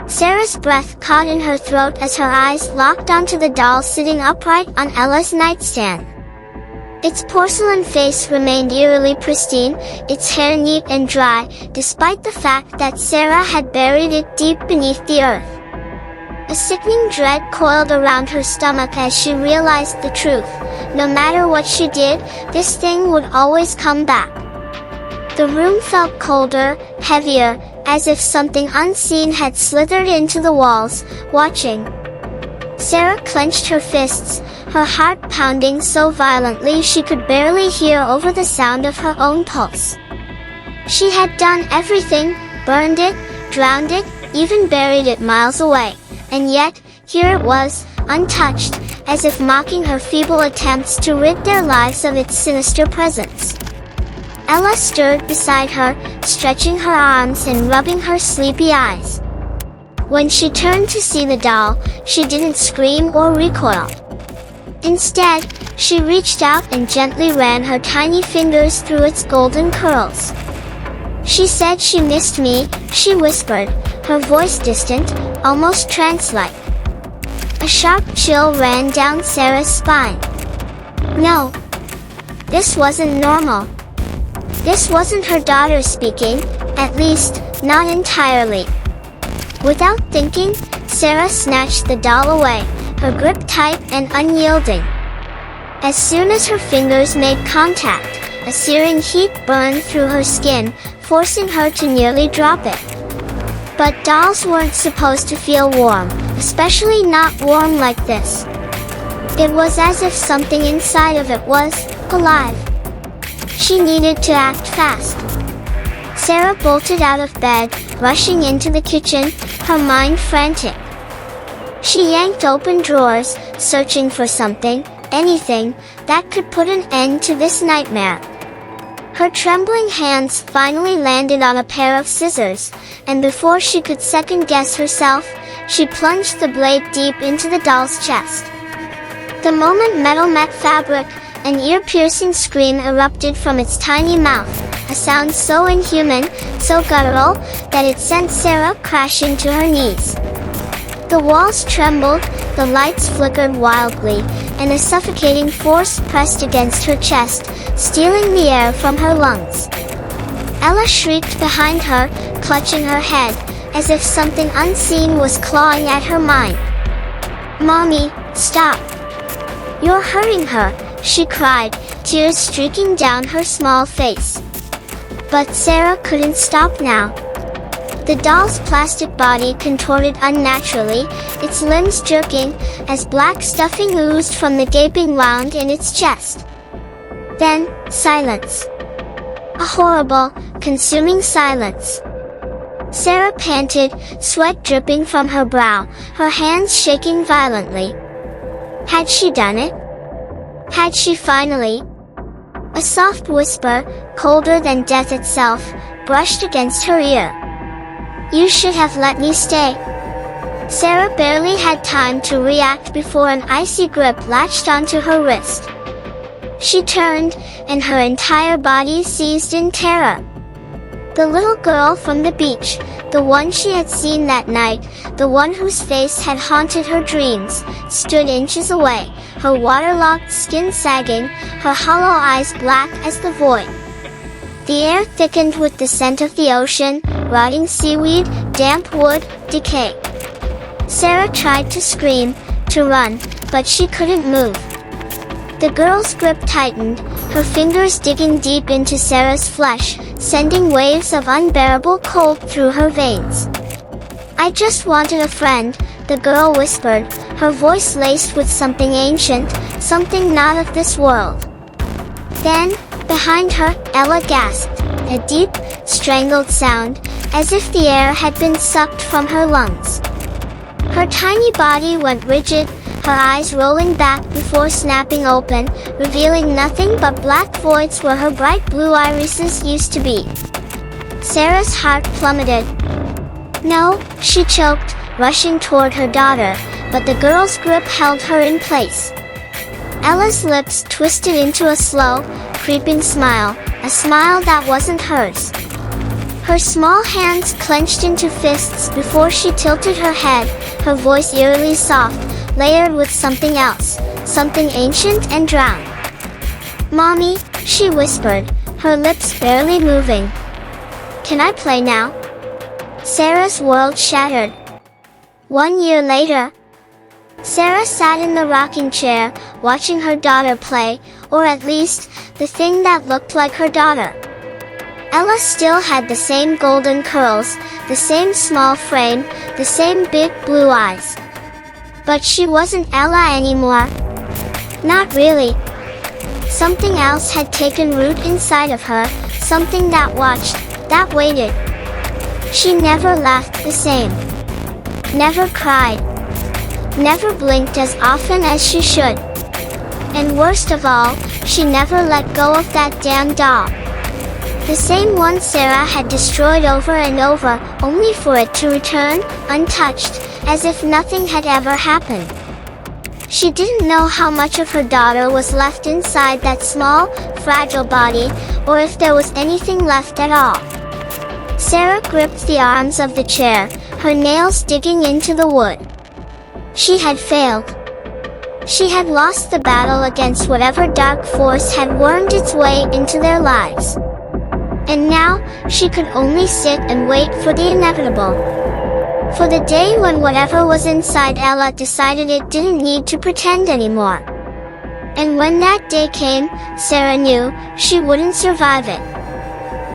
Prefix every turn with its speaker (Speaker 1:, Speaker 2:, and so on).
Speaker 1: Sarah's breath caught in her throat as her eyes locked onto the doll sitting upright on Ella's nightstand. Its porcelain face remained eerily pristine, its hair neat and dry, despite the fact that Sarah had buried it deep beneath the earth. A sickening dread coiled around her stomach as she realized the truth. No matter what she did, this thing would always come back. The room felt colder, heavier, as if something unseen had slithered into the walls, watching. Sarah clenched her fists, her heart pounding so violently she could barely hear over the sound of her own pulse. She had done everything, burned it, drowned it, even buried it miles away, and yet, here it was, untouched, as if mocking her feeble attempts to rid their lives of its sinister presence. Ella stirred beside her, stretching her arms and rubbing her sleepy eyes. When she turned to see the doll, she didn't scream or recoil. Instead, she reached out and gently ran her tiny fingers through its golden curls. "She said she missed me," she whispered, her voice distant, almost trance-like. A sharp chill ran down Sarah's spine. No. This wasn't normal. This wasn't her daughter speaking, at least, not entirely. Without thinking, Sarah snatched the doll away, her grip tight and unyielding. As soon as her fingers made contact, a searing heat burned through her skin, forcing her to nearly drop it. But dolls weren't supposed to feel warm, especially not warm like this. It was as if something inside of it was alive. She needed to act fast. Sarah bolted out of bed, rushing into the kitchen, her mind frantic. She yanked open drawers, searching for something, anything, that could put an end to this nightmare. Her trembling hands finally landed on a pair of scissors, and before she could second-guess herself, she plunged the blade deep into the doll's chest. The moment metal met fabric, an ear-piercing scream erupted from its tiny mouth, a sound so inhuman, so guttural, that it sent Sarah crashing to her knees. The walls trembled, the lights flickered wildly, and a suffocating force pressed against her chest, stealing the air from her lungs. Ella shrieked behind her, clutching her head, as if something unseen was clawing at her mind. "Mommy, stop! You're hurting her," she cried, tears streaking down her small face. But Sarah couldn't stop now. The doll's plastic body contorted unnaturally, its limbs jerking, as black stuffing oozed from the gaping wound in its chest. Then, silence. A horrible, consuming silence. Sarah panted, sweat dripping from her brow, her hands shaking violently. Had she done it? Had she finally? A soft whisper, colder than death itself, brushed against her ear. "You should have let me stay." Sarah barely had time to react before an icy grip latched onto her wrist. She turned, and her entire body seized in terror. The little girl from the beach, the one she had seen that night, the one whose face had haunted her dreams, stood inches away, her waterlogged skin sagging, her hollow eyes black as the void. The air thickened with the scent of the ocean, rotting seaweed, damp wood, decay. Sarah tried to scream, to run, but she couldn't move. The girl's grip tightened, her fingers digging deep into Sarah's flesh, sending waves of unbearable cold through her veins. "I just wanted a friend," the girl whispered, her voice laced with something ancient, something not of this world. Then, behind her, Ella gasped, a deep, strangled sound, as if the air had been sucked from her lungs. Her tiny body went rigid, her eyes rolling back before snapping open, revealing nothing but black voids where her bright blue irises used to be. Sarah's heart plummeted. "No," she choked, rushing toward her daughter, but the girl's grip held her in place. Ella's lips twisted into a slow, creeping smile, a smile that wasn't hers. Her small hands clenched into fists before she tilted her head, her voice eerily soft, layered with something else, something ancient and drowned. "Mommy," she whispered, her lips barely moving. "Can I play now?" Sarah's world shattered. 1 year later, Sarah sat in the rocking chair, watching her daughter play, or at least, the thing that looked like her daughter. Ella still had the same golden curls, the same small frame, the same big blue eyes. But she wasn't Ella anymore. Not really. Something else had taken root inside of her, something that watched, that waited. She never laughed the same. Never cried. Never blinked as often as she should. And worst of all, she never let go of that damn doll. The same one Sarah had destroyed over and over, only for it to return, untouched, as if nothing had ever happened. She didn't know how much of her daughter was left inside that small, fragile body, or if there was anything left at all. Sarah gripped the arms of the chair, her nails digging into the wood. She had failed. She had lost the battle against whatever dark force had wormed its way into their lives. And now, she could only sit and wait for the inevitable. For the day when whatever was inside Ella decided it didn't need to pretend anymore. And when that day came, Sarah knew she wouldn't survive it.